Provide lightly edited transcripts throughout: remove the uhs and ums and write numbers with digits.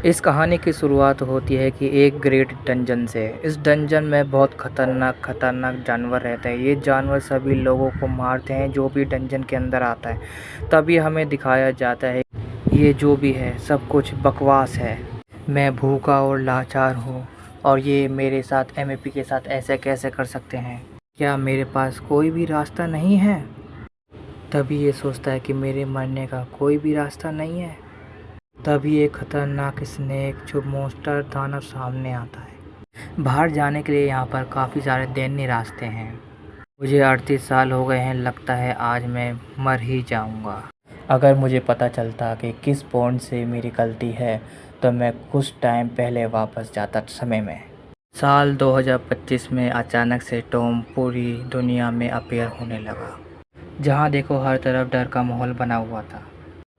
इस कहानी की शुरुआत होती है कि एक ग्रेट डंजन से। इस डंजन में बहुत खतरनाक खतरनाक जानवर रहते हैं। ये जानवर सभी लोगों को मारते हैं जो भी डंजन के अंदर आता है। तभी हमें दिखाया जाता है ये जो भी है सब कुछ बकवास है। मैं भूखा और लाचार हूँ और ये मेरे साथ एमएपी के साथ ऐसे कैसे कर सकते हैं। क्या मेरे पास कोई भी रास्ता नहीं है? तभी ये सोचता है कि मेरे मरने का कोई भी रास्ता नहीं है। तभी एक खतरनाक स्नेक जो मॉन्स्टर दानव सामने आता है। बाहर जाने के लिए यहाँ पर काफ़ी सारे दैन्य रास्ते हैं। मुझे 38 साल हो गए हैं, लगता है आज मैं मर ही जाऊँगा। अगर मुझे पता चलता कि किस पॉइंट से मेरी गलती है तो मैं कुछ टाइम पहले वापस जाता समय में। साल 2025 में अचानक से टॉम पूरी दुनिया में अपीयर होने लगा। जहाँ देखो हर तरफ डर का माहौल बना हुआ था।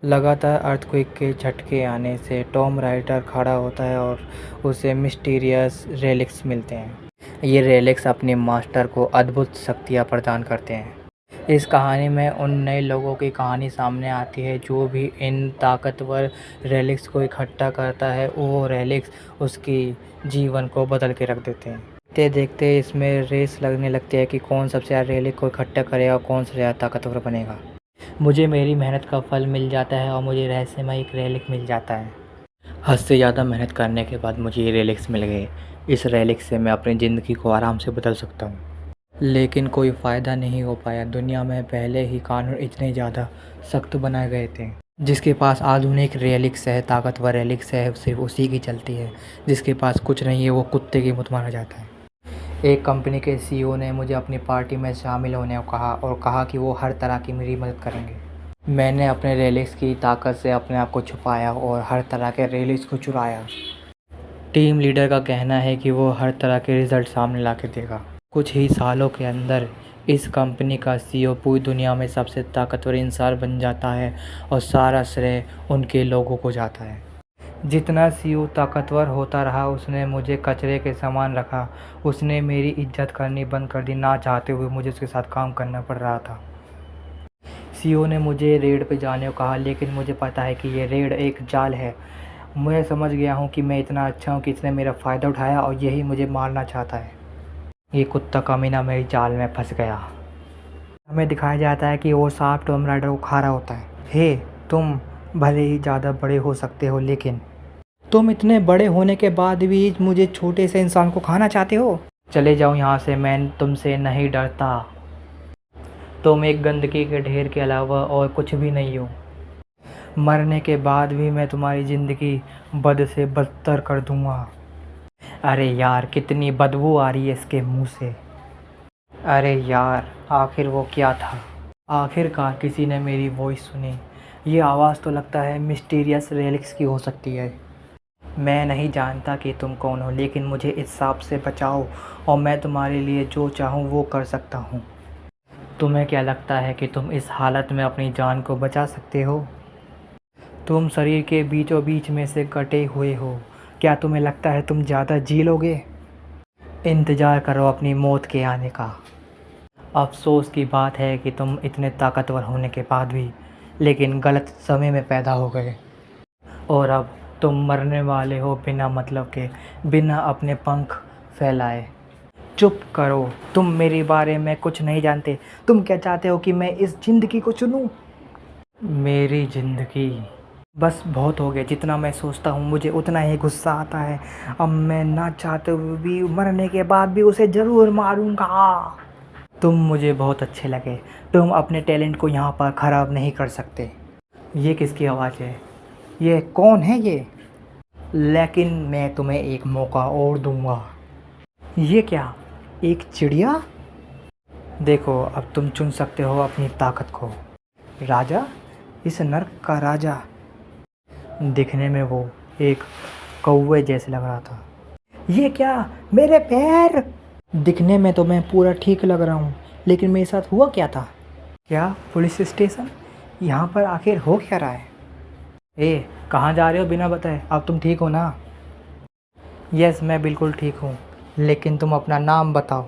लगातार अर्थक्वेक के झटके आने से टॉम राइडर खड़ा होता है और उसे मिस्टीरियस रेलिक्स मिलते हैं। ये रेलिक्स अपने मास्टर को अद्भुत शक्तियाँ प्रदान करते हैं। इस कहानी में उन नए लोगों की कहानी सामने आती है जो भी इन ताकतवर रेलिक्स को इकट्ठा करता है। वो रेलिक्स उसकी जीवन को बदल के रख देते हैं। देखते देखते इसमें रेस लगने लगती है कि कौन सबसे ज़्यादा रेलिक को इकट्ठा करेगा और कौन सबसे ज़्यादा ताकतवर बनेगा। मुझे मेरी मेहनत का फल मिल जाता है और मुझे रहस्यमय एक रेलिक मिल जाता है। हद से ज़्यादा मेहनत करने के बाद मुझे ये रेलिक्स मिल गए। इस रेलिक्स से मैं अपनी ज़िंदगी को आराम से बदल सकता हूँ। लेकिन कोई फ़ायदा नहीं हो पाया। दुनिया में पहले ही कानून इतने ज़्यादा सख्त बनाए गए थे। जिसके पास आधुनिक रेलिक्स है, ताकतवर रेलिक्स है, सिर्फ उसी की चलती है। जिसके पास कुछ नहीं है वो कुत्ते की मौत मारा जाता है। एक कंपनी के सीईओ ने मुझे अपनी पार्टी में शामिल होने को कहा और कहा कि वो हर तरह की मेरी मदद करेंगे। मैंने अपने रेलिक्स की ताकत से अपने आप को छुपाया और हर तरह के रेलिक्स को चुराया। टीम लीडर का कहना है कि वो हर तरह के रिजल्ट सामने ला के देगा। कुछ ही सालों के अंदर इस कंपनी का सीईओ पूरी दुनिया में सबसे ताकतवर इंसान बन जाता है और सारा श्रेय उनके लोगों को जाता है। जितना सीईओ ताकतवर होता रहा उसने मुझे कचरे के समान रखा। उसने मेरी इज्जत करनी बंद कर दी। ना चाहते हुए मुझे उसके साथ काम करना पड़ रहा था। सीईओ ने मुझे रेड पे जाने को कहा, लेकिन मुझे पता है कि ये रेड एक जाल है। मैं समझ गया हूँ कि मैं इतना अच्छा हूँ कि इसने मेरा फ़ायदा उठाया और यही मुझे मारना चाहता है। ये कुत्ता कमीना मेरी जाल में फंस गया। हमें दिखाया जाता है कि वो सांप टॉम राइडर को खा रहा होता है। हे, तुम भले ही ज़्यादा बड़े हो सकते हो लेकिन तुम इतने बड़े होने के बाद भी मुझे छोटे से इंसान को खाना चाहते हो। चले जाओ यहाँ से, मैं तुमसे नहीं डरता। तुम एक गंदगी के ढेर के अलावा और कुछ भी नहीं हो। मरने के बाद भी मैं तुम्हारी ज़िंदगी बद से बदतर कर दूँगा। अरे यार, कितनी बदबू आ रही है इसके मुंह से। अरे यार, आखिर वो क्या था? आखिरकार किसी ने मेरी वॉइस सुनी। ये आवाज़ तो लगता है मिस्टीरियस रेलिक्स की हो सकती है। मैं नहीं जानता कि तुम कौन हो, लेकिन मुझे इस सांप से बचाओ और मैं तुम्हारे लिए जो चाहूँ वो कर सकता हूँ। तुम्हें क्या लगता है कि तुम इस हालत में अपनी जान को बचा सकते हो? तुम शरीर के बीचों बीच में से कटे हुए हो। क्या तुम्हें लगता है तुम ज़्यादा जी लोगे? इंतज़ार करो अपनी मौत के आने का। अफसोस की बात है कि तुम इतने ताकतवर होने के बाद भी लेकिन गलत समय में पैदा हो गए और अब तुम मरने वाले हो बिना मतलब के, बिना अपने पंख फैलाए। चुप करो, तुम मेरे बारे में कुछ नहीं जानते। तुम क्या चाहते हो कि मैं इस ज़िंदगी को चुनूं? मेरी ज़िंदगी बस बहुत हो गया। जितना मैं सोचता हूँ मुझे उतना ही गुस्सा आता है। अब मैं ना चाहते हुए भी मरने के बाद भी उसे ज़रूर मारूंगा। तुम मुझे बहुत अच्छे लगे। तुम अपने टैलेंट को यहाँ पर ख़राब नहीं कर सकते। ये किसकी आवाज़ है? ये कौन है ये? लेकिन मैं तुम्हें एक मौका और दूंगा। ये क्या, एक चिड़िया? देखो, अब तुम चुन सकते हो अपनी ताकत को। राजा, इस नर्क का राजा। दिखने में वो एक कौवे जैसे लग रहा था। ये क्या, मेरे पैर! दिखने में तो मैं पूरा ठीक लग रहा हूँ, लेकिन मेरे साथ हुआ क्या था? क्या पुलिस स्टेशन? यहाँ पर आखिर हो क्या रहा है? ए, कहाँ जा रहे हो बिना बताए? अब तुम ठीक हो ना? यस, मैं बिल्कुल ठीक हूँ, लेकिन तुम अपना नाम बताओ।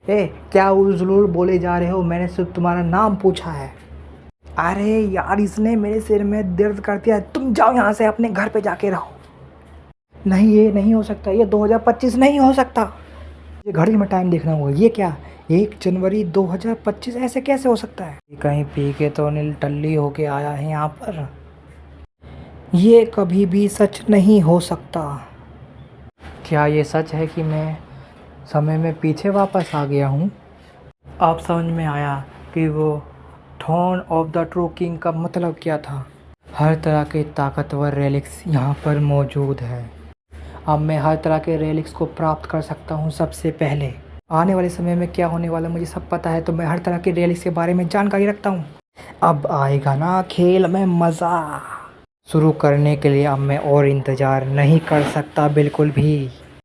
ए, क्या उलझुल बोले जा रहे हो? मैंने सिर्फ तुम्हारा नाम पूछा है। अरे यार, इसने मेरे सिर में दर्द कर दिया। तुम जाओ यहाँ से, अपने घर पे जाके रहो। नहीं, ये नहीं हो सकता, ये 2025 नहीं हो सकता। ये घड़ी में टाइम देखना होगा। ये क्या, 1 जनवरी 2025 ऐसे कैसे हो सकता है? कहीं पी के तो नील टल्ली होके आया है यहाँ पर। ये कभी भी सच नहीं हो सकता। क्या ये सच है कि मैं समय में पीछे वापस आ गया हूँ? अब समझ में आया कि वो throne of the true king का मतलब क्या था। हर तरह के ताकतवर रेलिक्स यहाँ पर मौजूद है। अब मैं हर तरह के रेलिक्स को प्राप्त कर सकता हूँ सबसे पहले। आने वाले समय में क्या होने वाला मुझे सब पता है, तो मैं हर तरह के रेलिक्स के बारे में जानकारी रखता हूँ। अब आएगा ना खेल में मज़ा। शुरू करने के लिए अब मैं और इंतज़ार नहीं कर सकता बिल्कुल भी।